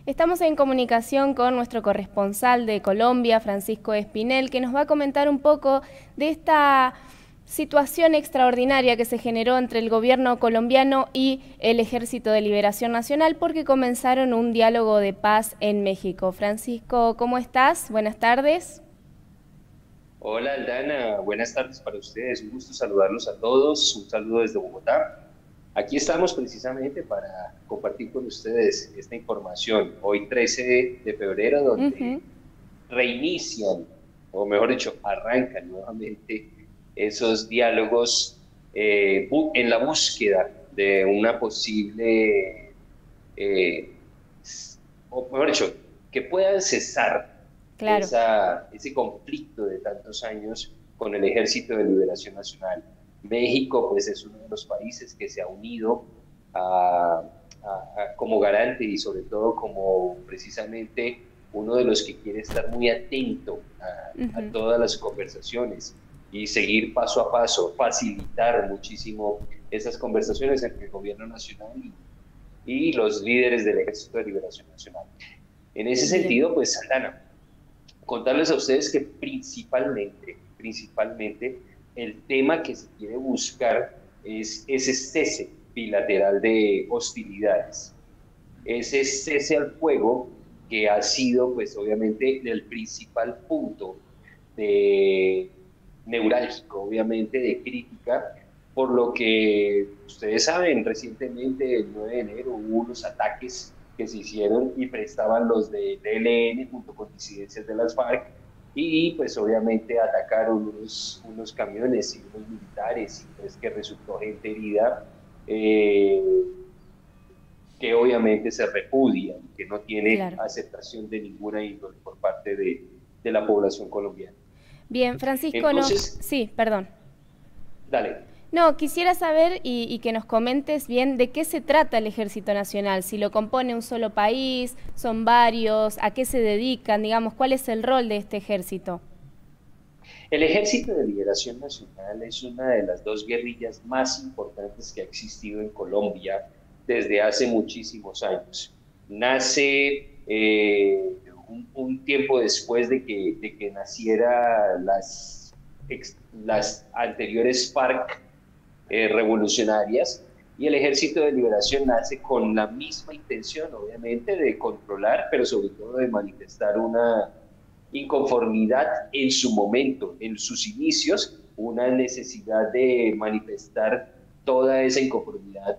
Estamos en comunicación con nuestro corresponsal de Colombia, Francisco Espinel, que nos va a comentar un poco de esta situación extraordinaria que se generó entre el gobierno colombiano y el Ejército de Liberación Nacional porque comenzaron un diálogo de paz en México. Francisco, ¿cómo estás? Buenas tardes. Hola Aldana, buenas tardes para ustedes. Un gusto saludarlos a todos. Un saludo desde Bogotá. Aquí estamos precisamente para compartir con ustedes esta información. Hoy 13 de febrero, donde Ujú. reinician, o mejor dicho, arrancan nuevamente esos diálogos en la búsqueda de una posible, eh, o mejor dicho, que puedan cesar Claro. ese conflicto de tantos años con el Ejército de Liberación Nacional. México, pues, es uno de los países que se ha unido como garante y sobre todo como precisamente uno de los que quiere estar muy atento a Ujú. todas las conversaciones y seguir paso a paso, facilitar muchísimo esas conversaciones entre el gobierno nacional y los líderes del Ejército de Liberación Nacional. En ese Bien. sentido, pues, Santana, contarles a ustedes que principalmente, el tema que se quiere buscar es ese cese bilateral de hostilidades, ese cese al fuego que ha sido, pues, obviamente, el principal punto de neurálgico, obviamente, de crítica, por lo que ustedes saben, recientemente, el 9 de enero, hubo unos ataques que se hicieron y prestaban los de ELN junto con disidencias de las FARC y pues obviamente atacaron unos camiones y unos militares y pues que resultó gente herida eh, que obviamente se repudia, que no tiene Claro. aceptación de ninguna índole por parte de la población colombiana. Bien, Francisco, Entonces, sí, perdón. dale. No, quisiera saber y que nos comentes bien de qué se trata el Ejército Nacional, si lo compone un solo país, son varios, a qué se dedican, digamos, cuál es el rol de este ejército. El Ejército de Liberación Nacional es una de las dos guerrillas más importantes que ha existido en Colombia desde hace muchísimos años. Nace un tiempo después de que naciera las anteriores FARC revolucionarias y el Ejército de Liberación nace con la misma intención, obviamente, de controlar, pero sobre todo de manifestar una inconformidad en su momento, en sus inicios, una necesidad de manifestar toda esa inconformidad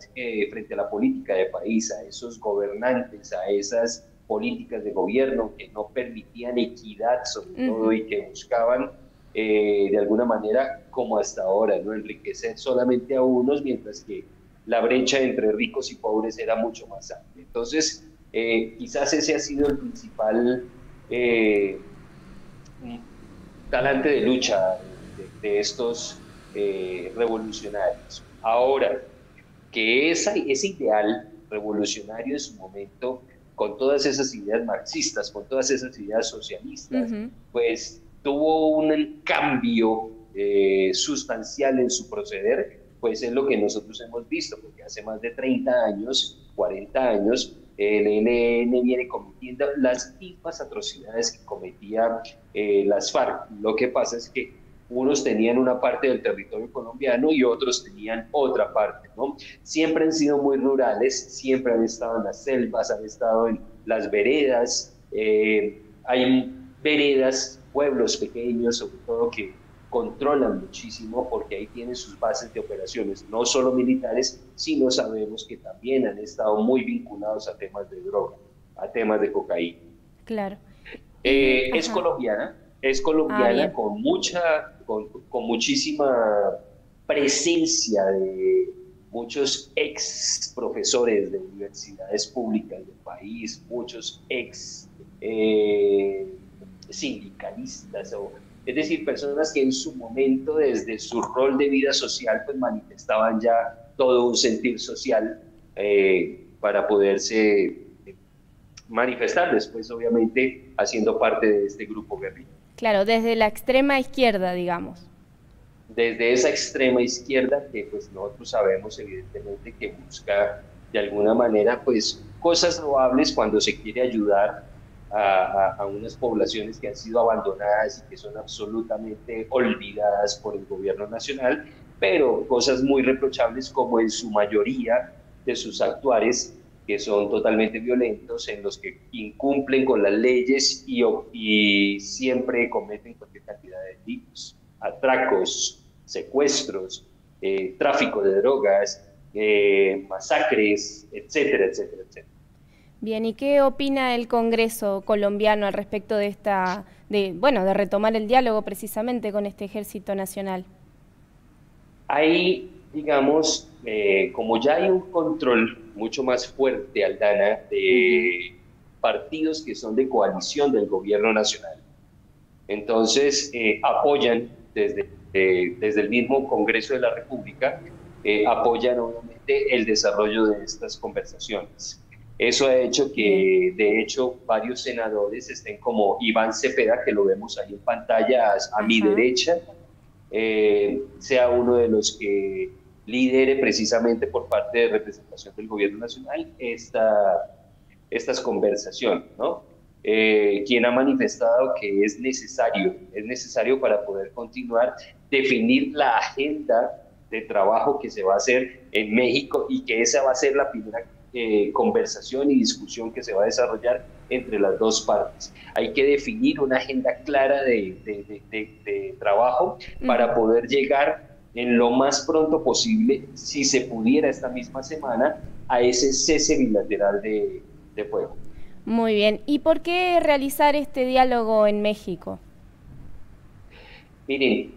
frente a la política de país, a esos gobernantes, a esas políticas de gobierno que no permitían equidad sobre todo Ujú. y que buscaban de alguna manera, como hasta ahora, ¿no? Enriquecer solamente a unos, mientras que la brecha entre ricos y pobres era mucho más amplia. Entonces, quizás ese ha sido el principal talante de lucha de estos revolucionarios. Ahora, que ese ideal revolucionario en su momento, con todas esas ideas marxistas, con todas esas ideas socialistas, Ujú. pues tuvo un cambio sustancial en su proceder, pues es lo que nosotros hemos visto, porque hace más de 30 años, 40 años, el ELN viene cometiendo las mismas atrocidades que cometía las FARC. Lo que pasa es que unos tenían una parte del territorio colombiano y otros tenían otra parte, ¿no? Siempre han sido muy rurales, siempre han estado en las selvas, han estado en las veredas, hay veredas, pueblos pequeños, sobre todo, que controlan muchísimo porque ahí tienen sus bases de operaciones, no solo militares, sino sabemos que también han estado muy vinculados a temas de droga, a temas de cocaína. Claro. Y, ajá. Es Ah, colombiana bien. con con muchísima presencia de muchos ex profesores de universidades públicas del país, muchos ex sindicalistas, es decir, personas que en su momento, desde su rol de vida social, pues manifestaban ya todo un sentir social para poderse manifestar después, obviamente, haciendo parte de este grupo guerrillero. Claro, desde la extrema izquierda, digamos. Desde esa extrema izquierda que pues nosotros sabemos evidentemente que busca de alguna manera, pues cosas loables cuando se quiere ayudar a unas poblaciones que han sido abandonadas y que son absolutamente olvidadas por el gobierno nacional, pero cosas muy reprochables como en su mayoría de sus actuares que son totalmente violentos, en los que incumplen con las leyes y siempre cometen cualquier cantidad de delitos, atracos, secuestros, tráfico de drogas, masacres, etcétera, etcétera, etcétera. Bien, ¿y qué opina el Congreso colombiano al respecto de de retomar el diálogo precisamente con este Ejército Nacional? Hay, digamos, como ya hay un control mucho más fuerte, Aldana, Ujú. de partidos que son de coalición del gobierno nacional, entonces apoyan desde el mismo Congreso de la República, apoyan obviamente el desarrollo de estas conversaciones. Eso ha hecho Bien. que, de hecho, varios senadores estén como Iván Cepeda, que lo vemos ahí en pantalla a mi Ajá. derecha, sea uno de los que lidere precisamente por parte de representación del gobierno nacional estas conversaciones, ¿no? Quien ha manifestado que es necesario para poder continuar, definir la agenda de trabajo que se va a hacer en México y que esa va a ser la primera conversación y discusión que se va a desarrollar entre las dos partes. Hay que definir una agenda clara de trabajo para Ujú. poder llegar en lo más pronto posible, si se pudiera esta misma semana, a ese cese bilateral de fuego. Muy bien. ¿Y por qué realizar este diálogo en México? Miren,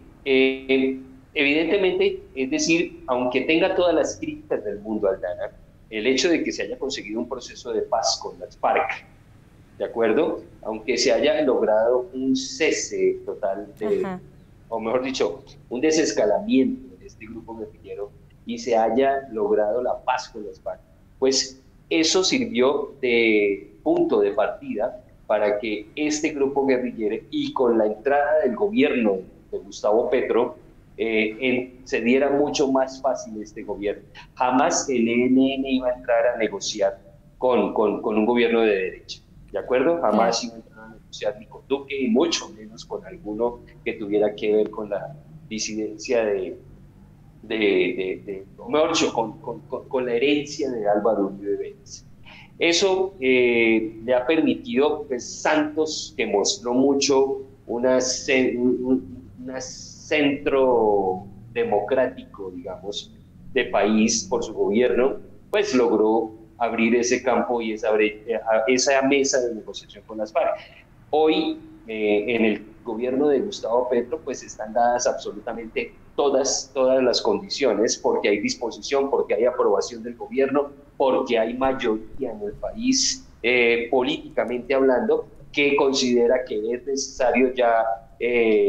evidentemente, es decir, aunque tenga todas las críticas del mundo, Aldana, el hecho de que se haya conseguido un proceso de paz con las FARC, ¿de acuerdo? Aunque se haya logrado un cese total Ajá. o mejor dicho, un desescalamiento de este grupo guerrillero y se haya logrado la paz con las FARC, pues eso sirvió de punto de partida para que este grupo guerrillero y con la entrada del gobierno de Gustavo Petro, se diera mucho más fácil este gobierno. Jamás el ELN iba a entrar a negociar con un gobierno de derecha. ¿De acuerdo? Claro. Jamás iba a entrar a negociar ni con Duque y mucho menos con alguno que tuviera que ver con la disidencia mejor dicho, con la herencia de Álvaro Uribe Vélez. Eso le ha permitido, pues, Santos, que mostró mucho una centro democrático, digamos, de país por su gobierno, pues logró abrir ese campo y esa mesa de negociación con las FARC. Hoy, en el gobierno de Gustavo Petro, pues están dadas absolutamente todas las condiciones, porque hay disposición, porque hay aprobación del gobierno, porque hay mayoría en el país, políticamente hablando, que considera que es necesario ya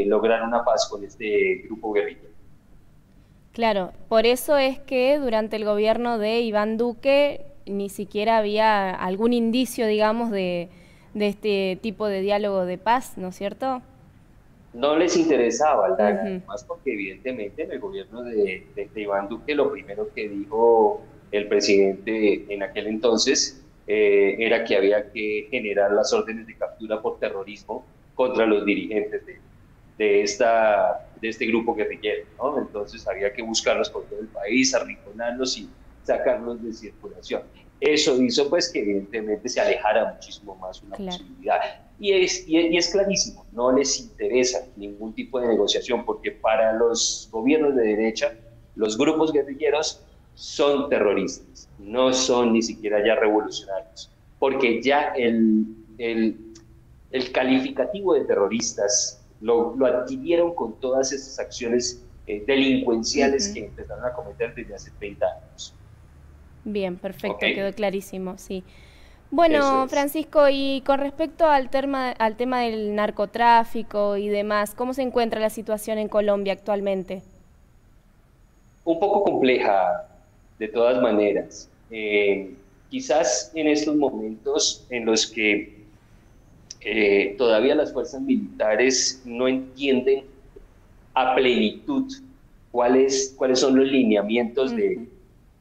lograr una paz con este grupo guerrillero. Claro, por eso es que durante el gobierno de Iván Duque ni siquiera había algún indicio, digamos, de este tipo de diálogo de paz, ¿no es cierto? No les interesaba, Aldana, Ujú. además porque evidentemente en el gobierno de Iván Duque lo primero que dijo el presidente en aquel entonces era que había que generar las órdenes de captura por terrorismo contra los dirigentes de este grupo guerrillero, ¿no? Entonces había que buscarlos por todo el país, arrinconarlos y sacarlos de circulación. Eso hizo pues que evidentemente se alejara muchísimo más una Claro. posibilidad. Y es clarísimo, no les interesa ningún tipo de negociación, porque para los gobiernos de derecha, los grupos guerrilleros son terroristas, no son ni siquiera ya revolucionarios, porque ya el calificativo de terroristas lo adquirieron con todas esas acciones delincuenciales Ujú. que empezaron a cometer desde hace 30 años. Bien, ¿Ok? perfecto, quedó clarísimo, sí. Eso Bueno, es. Francisco, y con respecto al tema del narcotráfico y demás, ¿cómo se encuentra la situación en Colombia actualmente? Un poco compleja, de todas maneras. Quizás en estos momentos en los que todavía las fuerzas militares no entienden a plenitud cuáles son los lineamientos Ujú.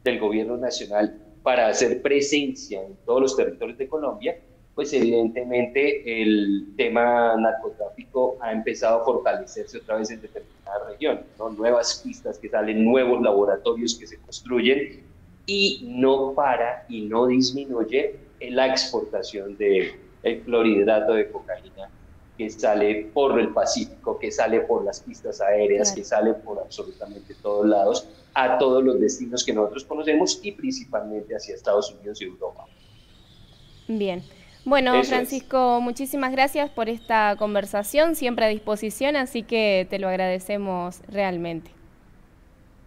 del gobierno nacional, para hacer presencia en todos los territorios de Colombia, pues evidentemente el tema narcotráfico ha empezado a fortalecerse otra vez en determinadas regiones, ¿no? Nuevas pistas que salen, nuevos laboratorios que se construyen, y no para y no disminuye la exportación del clorhidrato de cocaína que sale por el Pacífico, que sale por las pistas aéreas, que sale por absolutamente todos lados, a todos los destinos que nosotros conocemos y principalmente hacia Estados Unidos y Europa. Bien. Bueno, Francisco, muchísimas gracias por esta conversación, siempre a disposición, así que te lo agradecemos realmente.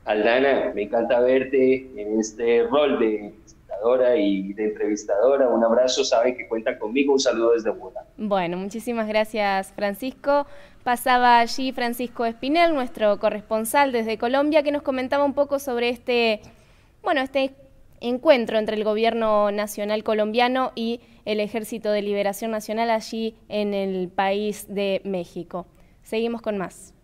Aldana, me encanta verte en este rol de presentadora y de entrevistadora. Un abrazo, sabe que cuenta conmigo. Un saludo desde Bogotá. Bueno, muchísimas gracias, Francisco. Pasaba allí Francisco Espinel, nuestro corresponsal desde Colombia, que nos comentaba un poco sobre este encuentro entre el gobierno nacional colombiano y el Ejército de Liberación Nacional allí en el país de México. Seguimos con más.